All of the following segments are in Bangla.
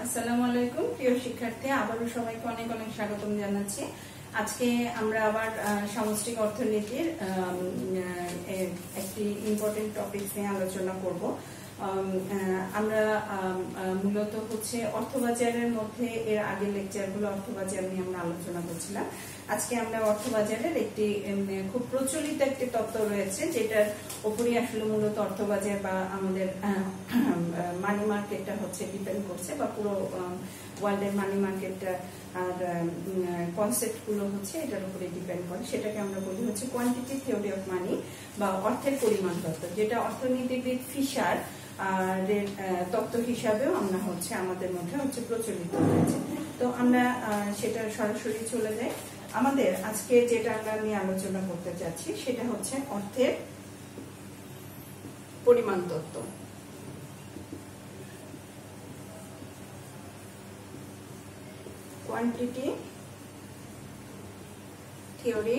আসসালামু আলাইকুম প্রিয় শিক্ষার্থী, আবারও সবাইকে অনেক অনেক স্বাগতম জানাচ্ছি। আজকে আমরা আবার সামষ্টিক অর্থনীতির একটি ইম্পর্টেন্ট টপিক নিয়ে আলোচনা করব। আমরা মূলত হচ্ছে অর্থবাজারের মধ্যে এর আগের লেকচারগুলো অর্থবাজার নিয়ে আমরা আলোচনা করছিলাম। আজকে আমরা অর্থবাজারের একটি খুব প্রচলিত একটি তত্ত্ব রয়েছে, যেটার উপরই আসলে মূলত অর্থবাজার বা আমাদের মানি মার্কেটটা হচ্ছে ডিপেন্ড করছে, বা পুরো ওয়ার্ল্ডের মানি মার্কেটটা আর কনসেপ্ট গুলো হচ্ছে এটার উপরে ডিপেন্ড করে। সেটাকে আমরা বলি হচ্ছে কোয়ান্টিটি থিওরি অফ মানি বা অর্থের পরিমাণ তত্ত্ব, যেটা অর্থনীতিবিদ ফিশার তত্ত্ব হিসাবেও আমরা হচ্ছে আমাদের মধ্যে হচ্ছে প্রচলিত হয়েছে। তো আমরা সেটা সরাসরি চলে যাই। আমাদের আজকে যেটা আমরা নিয়ে আলোচনা করতে চাচ্ছি সেটা হচ্ছে অর্থের পরিমাণ তত্ত্ব। Quantity theory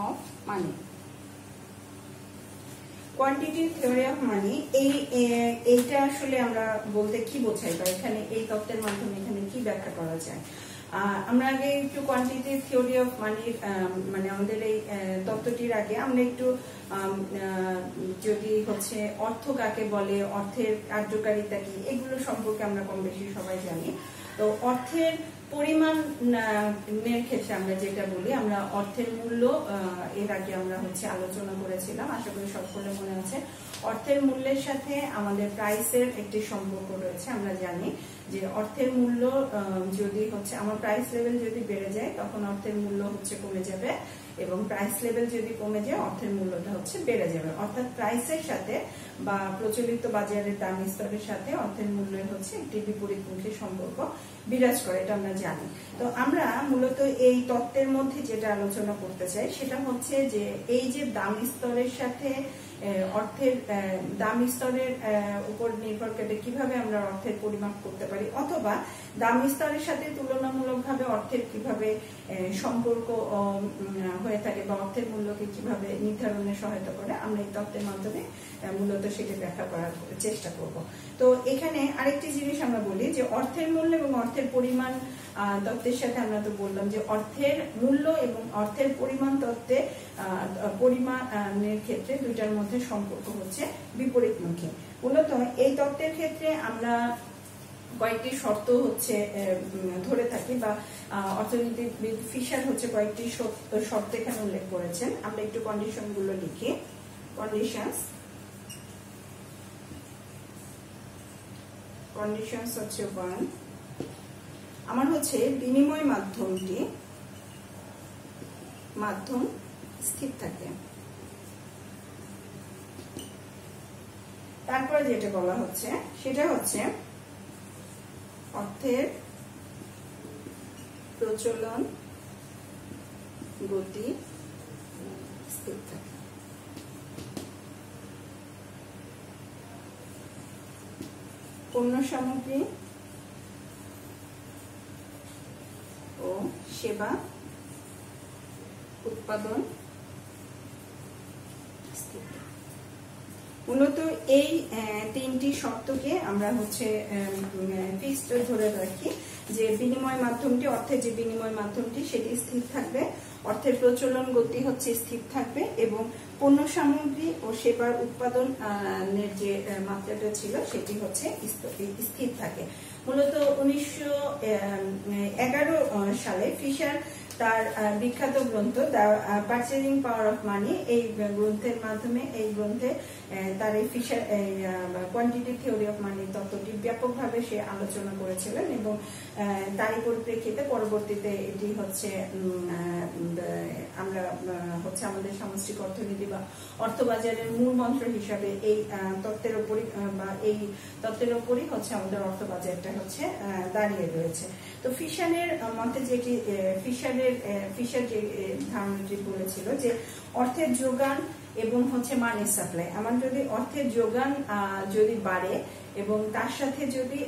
of money. Quantity theory of মানি এইটা আসলে আমরা বলতে কি বোঝাই, বা এখানে এই তত্ত্বের মাধ্যমে এখানে কি ব্যাখ্যা করা যায়। আমরা আগে একটু কোয়ান্টিটি থিওরি অফ মানির মানে আমাদের এই তত্ত্বটির আগে আমরা একটু যদি হচ্ছে অর্থ কাকে বলে, অর্থের কার্যকারিতা কি, এগুলো সম্পর্কে আমরা কম বেশি সবাই জানি। তো অর্থের পরিমাণের ক্ষেত্রে আমরা যেটা বলি, আমরা অর্থের মূল্য এর আগে আমরা হচ্ছে আলোচনা করেছিলাম, আশা করি সকলে মনে আছে। অর্থের মূল্যের সাথে আমাদের প্রাইসের একটি সম্পর্ক রয়েছে। আমরা জানি যে অর্থের মূল্য যদি হচ্ছে আমার প্রাইস লেভেল যদি বেড়ে যায় তখন অর্থের মূল্য হচ্ছে কমে যাবে, এবং প্রাইস লেভেল যদি কমে যায় অর্থের মূল্যটা হচ্ছে বেড়ে যাবে। অর্থাৎ প্রাইসের সাথে বা প্রচলিত বাজারের দাম স্তরের সাথে অর্থের মূল্যের হচ্ছে একটি বিপরীতমুখী সম্পর্ক বিরাজ করে, এটা আমরা জানি। তো আমরা মূলত এই তত্ত্বের মধ্যে যেটা আলোচনা করতে চাই সেটা হচ্ছে যে এই যে দাম স্তরের সাথে অর্থের দাম স্তরের উপর নির্ভর করে কিভাবে আমরা অর্থের পরিমাপ করতে পারি, অথবা দাম স্তরের সাথে তুলনামূলকভাবে অর্থের কিভাবে সম্পর্ক হয়ে থাকে, বা অর্থের মূল্যকে কিভাবে নির্ধারণে সহায়তা করে, আমরা এই তত্ত্বের মাধ্যমে মূলত সেটি ব্যাখ্যা করার চেষ্টা করব। তো এখানে আরেকটি জিনিস আমরা বলি যে অর্থের মূল্য এবং অর্থের পরিমাণ তত্ত্বের সাথে আমরা তো বললাম যে অর্থের মূল্য এবং অর্থের পরিমাণ তত্ত্বে পরিমাণের ক্ষেত্রে দুইটার মধ্যে সম্পর্ক হচ্ছে বিপরীতমুখী। মূলত এই তত্ত্বের ক্ষেত্রে আমরা কয়েকটি শর্ত হচ্ছে ধরে থাকি, বা অর্থনীতিবিদ ফিশার হচ্ছে কয়েকটি শর্ত এখানে উল্লেখ করেছেন। আমরা একটু কন্ডিশন গুলো লিখি। কন্ডিশনস হচ্ছে 1, আমার হচ্ছে বিনিময় মাধ্যম স্থির থাকে। তারপরে যেটা বলা হচ্ছে সেটা হচ্ছে অর্থের প্রচলন গতি স্থির থাকে। পণ্য সামগ্রী ও সেবা উৎপাদন স্থির। মূলত এই তিনটি শর্তকে আমরা হচ্ছে ফিক্সড ধরে রাখি, যে বিনিময় মাধ্যমটি, অর্থের যে বিনিময় মাধ্যমটি সেটি স্থির থাকবে, অর্থের প্রচলন গতি হচ্ছে স্থির থাকবে, এবং পণ্য সামগ্রী ও সেবার উৎপাদনের যে মাত্রাটা ছিল সেটি হচ্ছে স্থির থাকে। মূলত 1911 সালে ফিশার তার বিখ্যাত গ্রন্থ the purchasing power of money, এই গ্রন্থের মাধ্যমে এই গ্রন্থে তার এই Fisher quantity theory of money তত্ত্বটি ব্যাপকভাবে সে আলোচনা করেছিলেন, এবং তারই পরিপ্রেক্ষিতে পরবর্তীতে এটি হচ্ছে আমরা হচ্ছে আমাদের সামষ্টিক অর্থনীতি বা অর্থবাজারের মূল মন্ত্র হিসাবে এই তত্ত্বের উপরই বা এই তত্ত্বের উপরই হচ্ছে আমাদের অর্থবাজারটা হচ্ছে দাঁড়িয়ে রয়েছে। তো ফিশারের মতে যেটি ফিশার যে ধারণাটি বলেছিল যে অর্থের যোগান এবং হচ্ছে মানি সাপ্লাই, আমার যদি অর্থের যোগান যদি বাড়ে এবং তার সাথে যদি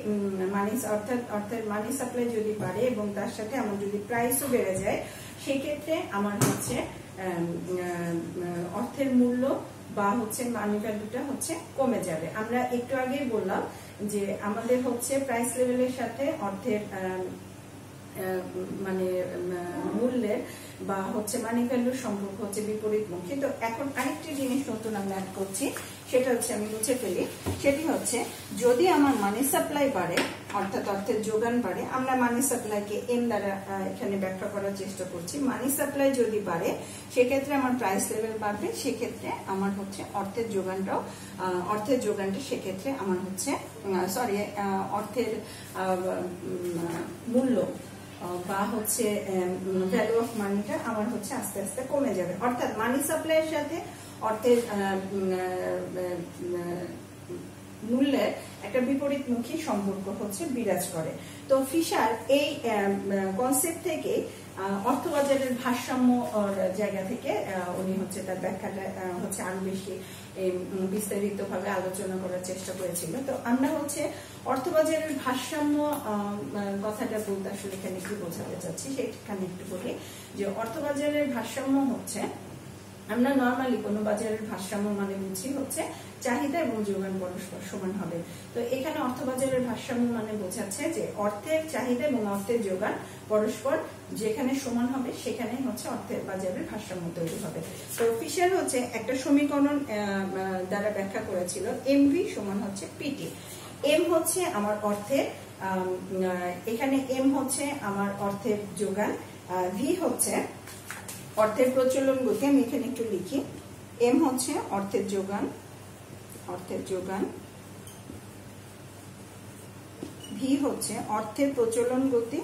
অর্থের মানি সাপ্লাই যদি বাড়ে এবং তার সাথে আমার যদি প্রাইসও বেড়ে যায়, সেক্ষেত্রে আমার হচ্ছে অর্থের মূল্য বা হচ্ছে মানি ভ্যালুটা হচ্ছে কমে যাবে। আমরা একটু আগেই বললাম যে আমাদের হচ্ছে প্রাইস লেভেলের সাথে অর্থের মানে মূল্যের বা হচ্ছে মানি ভ্যালুর সম্পর্ক হচ্ছে বিপরীতমুখী। তো এখন আরেকটি জিনিস নতুন আমরা অ্যাড করছি, সেটা হচ্ছে আমি মুছে ফেলি। সেটি হচ্ছে যদি আমার মানি সাপ্লাই বাড়ে অর্থাৎ অর্থের যোগান বাড়ে, আমরা মানি সাপ্লাইকে এম দ্বারা এখানে ব্যাখ্যা করার চেষ্টা করছি। মানি সাপ্লাই যদি বাড়ে সেক্ষেত্রে আমার প্রাইস লেভেল বাড়বে, সেক্ষেত্রে আমার হচ্ছে অর্থের যোগানটা সেক্ষেত্রে আমার হচ্ছে অর্থের মূল্য বা হচ্ছে ভ্যালু অফ মানিটা আমার হচ্ছে আস্তে আস্তে কমে যাবে। অর্থাৎ মানি সাপ্লাইয়ের সাথে অর্থের মূল্যের একটা বিপরীতমুখী সম্পর্ক হচ্ছে বিরাজ করে। তো ফিশার এই কনসেপ্ট থেকে অর্থবাজারের ভারসাম্য জায়গা থেকে উনি হচ্ছে তার ব্যাখ্যাটা হচ্ছে আরো বেশি বিস্তারিত ভাবে আলোচনা করার চেষ্টা করেছিল। তো আমরা হচ্ছে অর্থবাজারের ভারসাম্য কথাটা বলতে আসলে এখানে কি বোঝাতে চাচ্ছি সেখানে একটু বলি যে অর্থবাজারের ভারসাম্য হচ্ছে, আমরা নর্মালি কোনো বাজারের ভারসাম্য মানে বুঝি হচ্ছে চাহিদা এবং যোগান পরস্পর সমান হবে। তো এখানে অর্থবাজারের ভারসাম্য মানে বোঝাচ্ছে যে অর্থের চাহিদা এবং অর্থের যোগান পরস্পর যেখানে সমান হবে সেখানে হচ্ছে অর্থের বাজারের ভারসাম্য তৈরি হবে। তো ফিশার হচ্ছে একটা সমীকরণ দ্বারা ব্যাখ্যা করেছিল এমভি সমান হচ্ছে পিটি। এম হচ্ছে আমার অর্থের, এখানে এম হচ্ছে আমার অর্থের যোগান, ভি হচ্ছে অর্থের প্রচলন গতি। আমি এখানে একটু লিখি, এম হচ্ছে অর্থের যোগান, ভি হচ্ছে অর্থের প্রচলন গতি,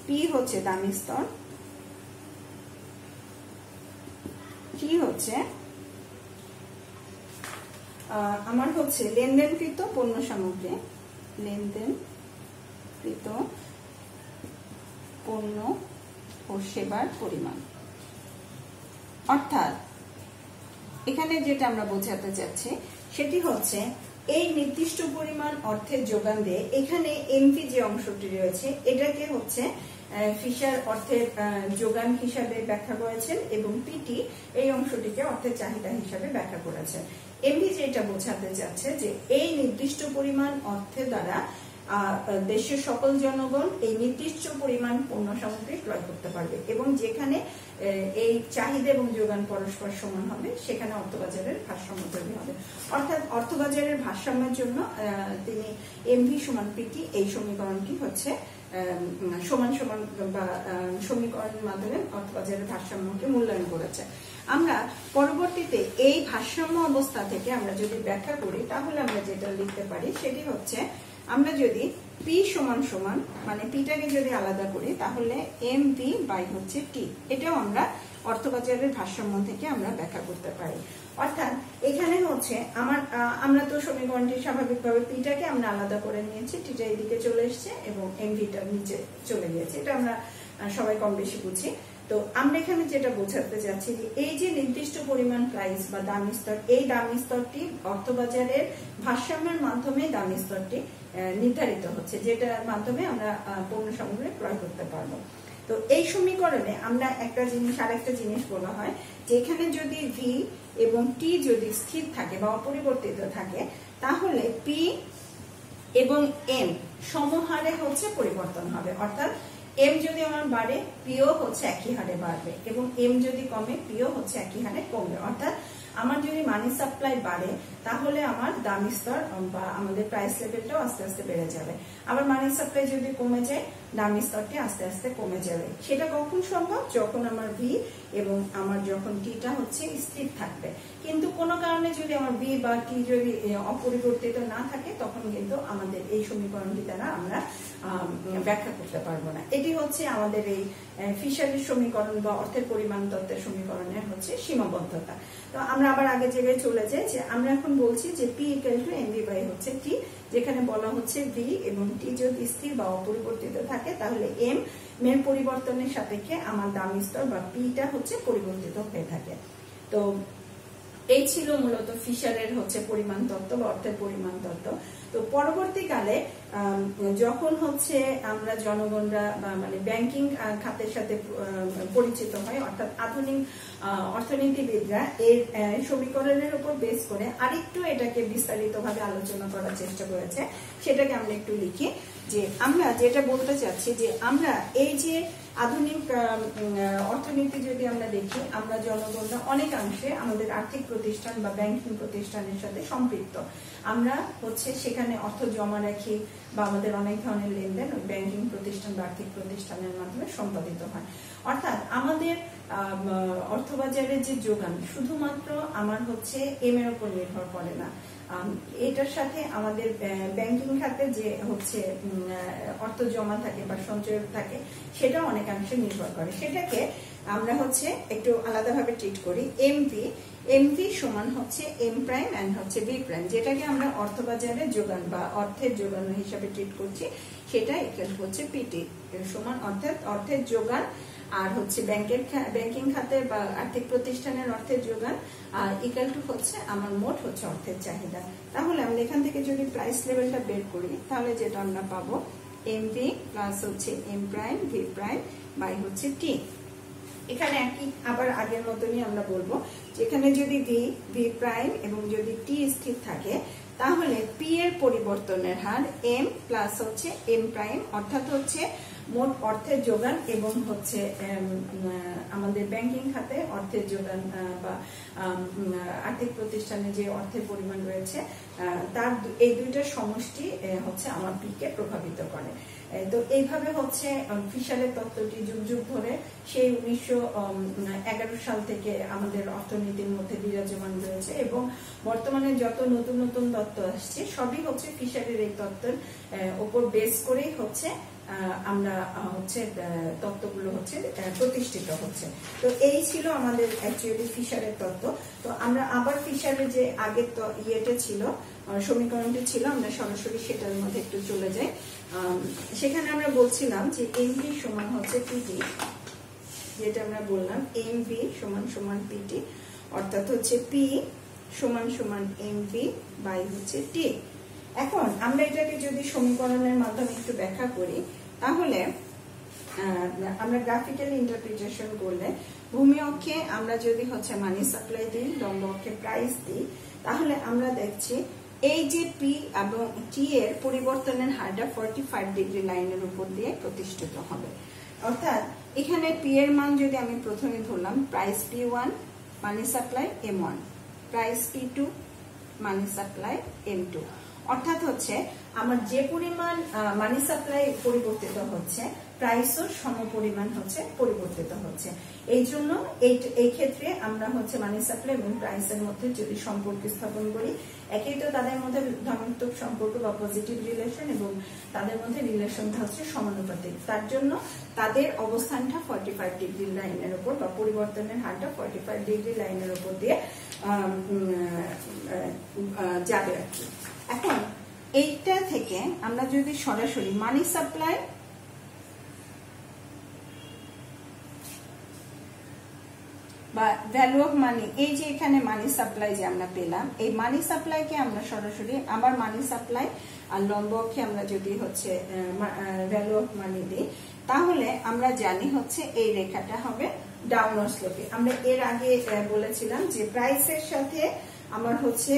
পি হচ্ছে দামি স্তর, টি হচ্ছে আমার হচ্ছে লেনদেনকৃত পণ্য সামগ্রী, লেনদেনকৃত পণ্য ও সেবার পরিমাণ। অর্থাৎ এখানে যেটা আমরা বোঝাতে চাচ্ছি সেটি হচ্ছে এই নির্দিষ্ট পরিমাণ অর্থের যোগান দিয়ে এখানে এমভি যে অংশটি রয়েছে এটাকে হচ্ছে ফিশার অর্থের যোগান হিসাবে ব্যাখ্যা করেছেন এবং পিটি এই অংশটিকে অর্থের চাহিদা হিসাবে ব্যাখ্যা করেছেন। এমভি যেটা বোঝাতে চাচ্ছে যে এই নির্দিষ্ট পরিমাণ অর্থের দ্বারা দেশের সকল জনগণ এই নির্দিষ্ট পরিমাণ পণ্য সামগ্রী ক্রয় করতে পারবে এবং যেখানে এই চাহিদা এবং যোগান পরস্পর সমান হবে সেখানে অর্থবাজারের ভারসাম্য তৈরি হবে। অর্থাৎ অর্থবাজারের ভারসাম্যের জন্য তিনি এমভি সমান পিটি এই সমীকরণটি হচ্ছে সমান সমান বা সমীকরণের মাধ্যমে অর্থবাজারের ভারসাম্যকে মূল্যায়ন করেছে। আমরা পরবর্তীতে এই ভারসাম্য অবস্থা থেকে আমরা যদি ব্যাখ্যা করি তাহলে আমরা যেটা লিখতে পারি সেটি হচ্ছে, আমরা যদি পি সমান সমান মানে পিটাকে যদি আলাদা করি তাহলে এম পি বাই হচ্ছে টি, এটাও আমরা অর্থবাজারের ভারসাম্য থেকে আমরা ব্যাখ্যা করতে পারি। অর্থাৎ এখানে হচ্ছে আমরা তো সমীকরণটি স্বাভাবিকভাবে পিটাকে আমরা আলাদা করে নিয়েছি, টিটা এদিকে চলে এসছে এবং এমভিটা নিচে চলে গিয়েছে, এটা আমরা সবাই কম বেশি বুঝি। তো আমরা এখানে যেটা বোঝাতে চাচ্ছি যে এই যে নির্দিষ্ট পরিমাণ প্রাইস বা দামি স্তর, এই দামি স্তরটি অর্থবাজারের ভারসাম্যের মাধ্যমে দামি স্তরটি নির্ধারিত হচ্ছে, যেটার মাধ্যমে আমরা পণ্য সামগ্রী ক্রয় করতে পারবো। তো এই সমীকরণে আমরা আরেকটা জিনিস বলা হয় যে এখানে যদি ভি এবং টি যদি স্থির থাকে বা অপরিবর্তিত থাকে তাহলে পি এবং এম সমহারে হচ্ছে পরিবর্তন হবে। অর্থাৎ এম যদি আমার বাড়ে পিও হচ্ছে একই হারে বাড়বে এবং এম যদি কমে পিও হচ্ছে একই হারে কমবে। অর্থাৎ আমার যদি মানি সাপ্লাই বাড়ে তাহলে আমার দামি স্তর বা আমাদের প্রাইস লেভেলটাও আস্তে আস্তে বেড়ে যাবে। আবার মানি সাপ্লাই যদি কমে যায় দামি স্তরটি আস্তে আস্তে কমে যাবে। সেটা কখন সম্ভব? যখন আমার ভি এবং আমার যখন টিটা হচ্ছে স্থির থাকবে। কিন্তু কোনো কারণে যদি আমার ভি বা টি যদি অপরিবর্তিত না থাকে তখন কিন্তু আমাদের এই সমীকরণটি দ্বারা আমরা ব্যাখ্যা করতে পারবো না। এটি হচ্ছে আমাদের এই ফিশারের সমীকরণ বা অর্থের পরিমাণ তত্ত্বের সমীকরণের হচ্ছে সীমাবদ্ধতা। তো আমরা আবার আগের জায়গায় চলে যাই যে আমরা এখন বলছি যে P equal to MV by হচ্ছে টি, যেখানে বলা হচ্ছে ভি এবং টি যদি স্থির বা অপরিবর্তিত থাকে তাহলে এম এর পরিবর্তনের সাপেক্ষে আমার দামি স্তর বা পিটা হচ্ছে পরিবর্তিত হয়ে থাকে। তো এই ছিল মূলত ফিশারের হচ্ছে পরিমাণ তত্ত্ব বা অর্থের পরিমাণ তত্ত্ব। তো পরবর্তীকালে যখন হচ্ছে আমরা জনগণরা মানে ব্যাংকিং খাতের সাথে পরিচিত হয়, অর্থাৎ আধুনিক অর্থনীতিবিদরা এর সমীকরণের উপর বেস করে আরেকটু এটাকে বিস্তারিতভাবে আলোচনা করার চেষ্টা করেছে। সেটাকে আমরা একটু লিখি যে আমরা যেটা বলতে চাচ্ছি যে আমরা এই যে আধুনিক অর্থনীতি যদি আমরা দেখি, আমরা জনগণরা অনেকাংশে আমাদের আর্থিক প্রতিষ্ঠান বা ব্যাংকিং প্রতিষ্ঠানের সাথে সম্পৃক্ত। আমরা হচ্ছে সেখানে অর্থ জমা রাখি বা আমাদের অনেক ধরনের লেনদেন ওই ব্যাংকিং প্রতিষ্ঠান বা আর্থিক প্রতিষ্ঠানের মাধ্যমে সম্পাদিত হয়। অর্থাৎ আমাদের অর্থবাজারের যে যোগান শুধুমাত্র আমার হচ্ছে এম এর উপর নির্ভর করে না, এটার সাথে আমাদের ব্যাংকিং খাতে যে হচ্ছে অর্থ জমা থাকে বা সঞ্চয় থাকে সেটা অনেকাংশে নির্ভর করে। সেটাকে আমরা হচ্ছে একটু আলাদাভাবে ট্রিট করি। এমভি সমান হচ্ছে এম প্রাইম এন্ড হচ্ছে বি প্রাইম, যেটাকে আমরা অর্থবাজারের যোগান বা অর্থের যোগান হিসাবে ট্রিট করছি, সেটা ইকুয়াল হচ্ছে পিটি সমান অর্থাৎ অর্থের যোগান আর হচ্ছে ব্যাংকিং খাতে বা আর্থিক প্রতিষ্ঠানের অর্থের যোগান আর ইকুয়াল টু হচ্ছে আমার মোট হচ্ছে অর্থের চাহিদা। তাহলে আমরা এখান থেকে যদি প্রাইস লেভেলটা বের করি তাহলে যেটা আমরা পাবো এমভি প্লাস হচ্ছে M prime V prime by হচ্ছে টি। এখানে একই আবার আগের মতনই আমরা বলবো যেখানে যদি ভি প্রাইম এবং যদি টি স্থির থাকে তাহলে পি এর পরিবর্তনের হার এম প্লাস হচ্ছে এম প্রাইম, অর্থাৎ হচ্ছে মোট অর্থের যোগান এবং হচ্ছে আমাদের ব্যাংকিং খাতে অর্থের যোগান বা আর্থিক প্রতিষ্ঠানে যে অর্থের পরিমাণ রয়েছে তার এই দুইটার সমষ্টি হচ্ছে আমার পি কে প্রভাবিত করে। তো এইভাবে হচ্ছে ফিশারের তত্ত্বটি যুগ যুগ ধরে সেই 1911 সাল থেকে আমাদের অর্থনীতির মধ্যে বিরাজমান রয়েছে এবং বর্তমানে যত নতুন নতুন তত্ত্ব আসছে সবই হচ্ছে ফিশারের এই তত্ত্বের উপর বেস করেই হচ্ছে আমরা হচ্ছে তত্ত্বগুলো হচ্ছে প্রতিষ্ঠিত হচ্ছে। তো এই ছিল আমাদের অ্যাকচুয়ালি ফিশারের তত্ত্ব। তো আমরা আবার ফিশারের যে আগের ইয়েটা ছিল সমীকরণটি ছিল আমরা সরাসরি সেটার মধ্যে একটু চলে যাই। সেখানে আমরা বলছিলাম যে এমভি সমান হচ্ছে পিটি, যেটা আমরা বললাম এমভি সমান সমান পিটি, অর্থাৎ হচ্ছে পি সমান সমান এমভি বাই হচ্ছে টি। এখন আমরা এটাকে যদি সমীকরণের মাধ্যমে একটু ব্যাখ্যা করি তাহলে আমরা গ্রাফিক্যালি ইন্টারপ্রিটেশন করলে ভূমি অক্ষে আমরা যদি হচ্ছে মানি সাপ্লাই দিই, লম্ব অক্ষে প্রাইস দিই, তাহলে আমরা দেখছি এই যে পি এবং টি এর পরিবর্তনের হারটা 45 ডিগ্রি লাইনের উপর দিয়ে প্রতিষ্ঠিত হবে। অর্থাৎ এখানে পি এর মান যদি আমি প্রথমে ধরলাম প্রাইস P1 মানি সাপ্লাই M1, প্রাইস P2 মানি সাপ্লাই M2, অর্থাৎ হচ্ছে আমার যে পরিমাণ মানি সাপ্লাই পরিবর্তিত হচ্ছে প্রাইসও সমপরিমাণ হচ্ছে পরিবর্তিত হচ্ছে। এই জন্য এই ক্ষেত্রে আমরা হচ্ছে মানি সাপ্লাই এবং প্রাইসের মধ্যে যদি সম্পর্ক স্থাপন করি, একই তো তাদের মধ্যে ধনাত্মক সম্পর্ক বা পজিটিভ রিলেশন এবং তাদের মধ্যে রিলেশনটা হচ্ছে সমানুপাতিক, তার জন্য তাদের অবস্থানটা 45 ডিগ্রি লাইনের উপর বা পরিবর্তনের হারটা 45 ডিগ্রি লাইনের উপর দিয়ে যাবে আর কি। এখন এইটা থেকে আমরা যদি সরাসরি মানি সাপ্লাই বা ভ্যালু অফ মানি, এই যে এখানে মানি সাপ্লাই যে আমরা পেলাম, এই মানি সাপ্লাইকে আমরা সরাসরি আবার মানি সাপ্লাই আর লম্ব অক্ষে আমরা যদি হচ্ছে ভ্যালু অফ মানি দিই, তাহলে আমরা জানি হচ্ছে এই রেখাটা হবে ডাউনওয়ার্ড স্লোপে। আমরা এর আগে বলেছিলাম যে প্রাইসের সাথে আমার হচ্ছে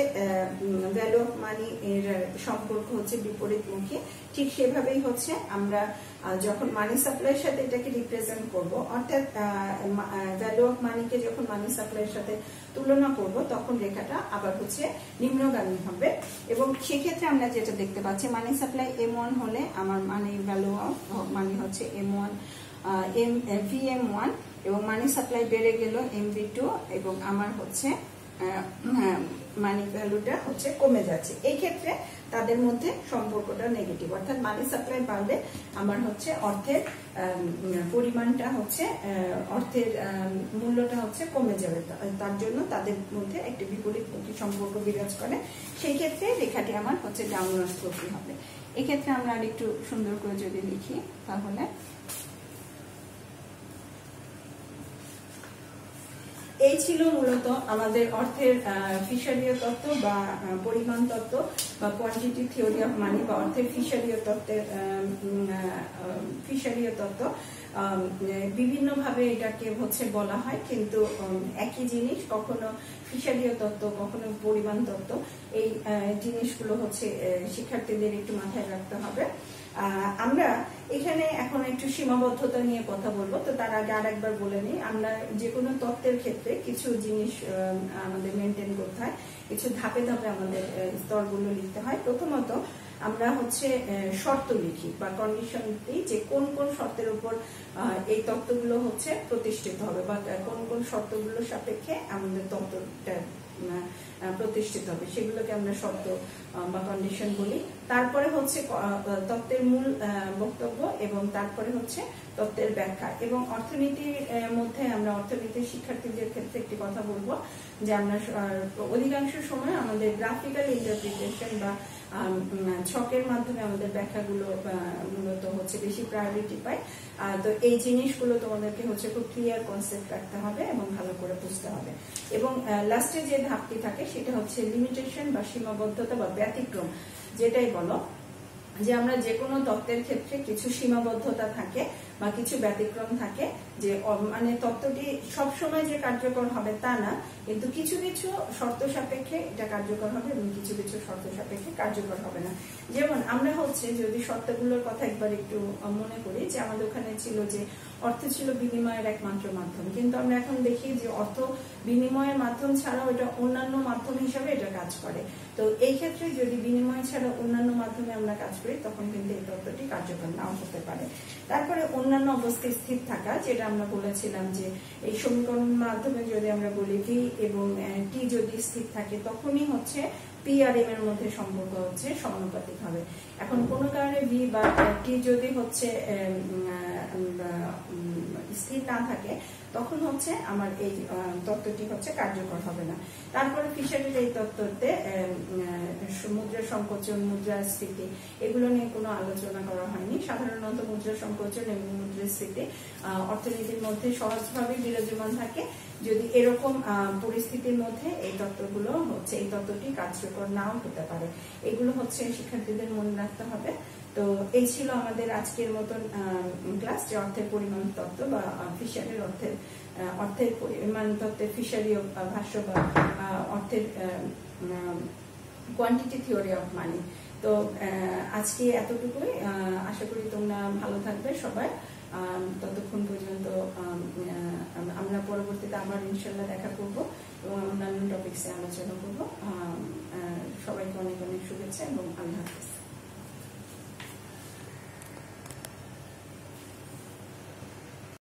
ভ্যালু অফ মানি এর সম্পর্ক হচ্ছে বিপরীতমুখী। ঠিক সেভাবেই হচ্ছে আমরা যখন মানি সাপ্লাইয়ের সাথে এটাকে রিপ্রেজেন্ট করব, অর্থাৎ ভ্যালু অফ মানিকে যখন মানি সাপ্লাইয়ের সাথে তুলনা করব তখন রেখাটা আবার হচ্ছে নিম্নগামী হবে। এবং সেক্ষেত্রে আমরা যেটা দেখতে পাচ্ছি মানি সাপ্লাই M1 হলে আমার মানি ভ্যালু অফ মানি হচ্ছে M1 VM1 এবং মানি সাপ্লাই বেড়ে গেল MV2 এবং আমার হচ্ছে মানি ভ্যালুটা হচ্ছে কমে যাচ্ছে। এই ক্ষেত্রে তাদের মধ্যে সম্পর্কটা নেগেটিভ, অর্থাৎ মানি সাপ্লাই বাড়লে আমার হচ্ছে অর্থের পরিমাণটা হচ্ছে অর্থের মূল্যটা হচ্ছে কমে যাবে, তার জন্য তাদের মধ্যে একটি বিপরীতমুখী সম্পর্ক বিরাজ করে। সেই ক্ষেত্রে রেখাটি আমার হচ্ছে ডাউনওয়ার্ড স্লোপি হবে। এক্ষেত্রে আমরা আরেকটু সুন্দর করে যদি লিখি তাহলে এই ছিল মূলত আমাদের অর্থের ফিশারীয় তত্ত্ব বা পরিমাণ তত্ত্ব বা কোয়ান্টিটি থিওরি অফ মানি বা অর্থের ফিশারীয় তত্ত্ব। বিভিন্ন ভাবে এটাকে হচ্ছে বলা হয়, কিন্তু একই জিনিস, কখনো ফিশারীয় তত্ত্ব, কখনো পরিমাণ তত্ত্ব। এই জিনিসগুলো হচ্ছে শিক্ষার্থীদের একটু মাথায় রাখতে হবে। আমরা এখানে এখন একটু সীমাবদ্ধতা নিয়ে কথা বলবো। তো তার আগে আরেকবার বলে নিই, আমরা যে কোনো তত্ত্বের ক্ষেত্রে কিছু জিনিস আমাদের মেনটেন করতে হয়, কিছু ধাপে ধাপে আমাদের স্তরগুলো লিখতে হয়। প্রথমত আমরা হচ্ছে শর্ত লিখি বা কন্ডিশন দিই যে কোন কোন শর্তের উপর এই তত্ত্বগুলো হচ্ছে প্রতিষ্ঠিত হবে বা কোন কোন শর্তগুলোর সাপেক্ষে আমাদের তত্ত্বটা প্রতিষ্ঠিত হবে, সেগুলোকে আমরা শর্ত বা কন্ডিশন বলি। তারপরে হচ্ছে তত্ত্বের মূল বক্তব্য এবং তারপরে হচ্ছে তত্ত্বের ব্যাখ্যা। এবং অর্থনীতির মধ্যে আমরা অর্থনীতির শিক্ষার্থীদের ক্ষেত্রে একটি কথা বলবো যে আমরা অধিকাংশ সময় আমাদের গ্রাফিক্যাল ইন্টারপ্রিটেশন বা ছকের মাধ্যমে আমাদের ব্যাখ্যাগুলো মূলত হচ্ছে বেশি প্রায়োরিটি পায়। তো এই জিনিসগুলো তোমাদেরকে হচ্ছে খুব ক্লিয়ার কনসেপ্ট রাখতে হবে এবং ভালো করে বুঝতে হবে। এবং লাস্টে যে ধাপটি থাকে সেটা হচ্ছে লিমিটেশন বা সীমাবদ্ধতা বা ব্যতিক্রম, যেটাই বলো, যে আমরা যে কোনো তত্ত্বের ক্ষেত্রে কিছু সীমাবদ্ধতা থাকে বা কিছু ব্যতিক্রম থাকে, যে মানে তত্ত্বটি সবসময় যে কার্যকর হবে তা না, কিন্তু কিছু কিছু শর্ত সাপেক্ষে এটা কার্যকর হবে এবং কিছু কিছু শর্ত সাপেক্ষে কার্যকর হবে না। যেমন আমরা হচ্ছে যদি শর্তগুলোর কথা একবার একটু মনে করি, যে আমাদের ওখানে ছিল যে অর্থ ছিল বিনিময়ের একমাত্র মাধ্যম, কিন্তু আমরা এখন দেখি যে অর্থ বিনিময়ের মাধ্যম ছাড়াও এটা অন্যান্য মাধ্যম হিসাবে এটা কাজ করে। তো এই ক্ষেত্রে যদি বিনিময় ছাড়া অন্যান্য মাধ্যমে আমরা কাজ করি তখন কিন্তু এই তত্ত্বটি কার্যকর নাও হতে পারে। তারপরে অন্যান্য অবস্থায় স্থির থাকা, যেটা আমরা বলেছিলাম যে এই সমীকরণ মাধ্যমে যদি আমরা বলি ভি এবং টি যদি স্থির থাকে তখনই হচ্ছে পি আর এম এর মধ্যে সম্পর্ক হচ্ছে সমানুপাতিক হবে। এখন কোনো কারণে ভি বা টি যদি হচ্ছে স্থির না থাকে তখন হচ্ছে আমার এই তত্ত্বটি হচ্ছে কার্যকর হবে না। তারপরে ফিশারির এই তত্ত্বতে মুদ্রা সংকোচন, মুদ্রাস্ফীতি এগুলো নিয়ে কোনো আলোচনা করা হয়নি। সাধারণত মুদ্রা সংকোচন এবং মুদ্রাস্ফীতি অর্থনীতির মধ্যে সহজভাবে বিরাজমান থাকে। যদি এরকম পরিস্থিতির মধ্যে এই তত্ত্বগুলো হচ্ছে এই তত্ত্বটি কার্যকর নাও হতে পারে। এগুলো হচ্ছে শিক্ষার্থীদের মনে রাখতে হবে। তো এই ছিল আমাদের আজকের মতন ক্লাস, যে অর্থের পরিমাণ তত্ত্ব বা ফিশারির অর্থের পরিমাণ তত্ত্বের ফিশারি ভাষ্য বা অর্থের কোয়ান্টিটি থিওরি অফ মানি। তো আজকে এতটুকুই। আশা করি তোমরা ভালো থাকবে সবাই। ততক্ষণ পর্যন্ত আমরা পরবর্তীতে আবার ইনশাল্লাহ দেখা করবো এবং অন্যান্য টপিকসে আলোচনা করবো। সবাইকে অনেক অনেক শুভেচ্ছা এবং আল্লাহ হাফেজ।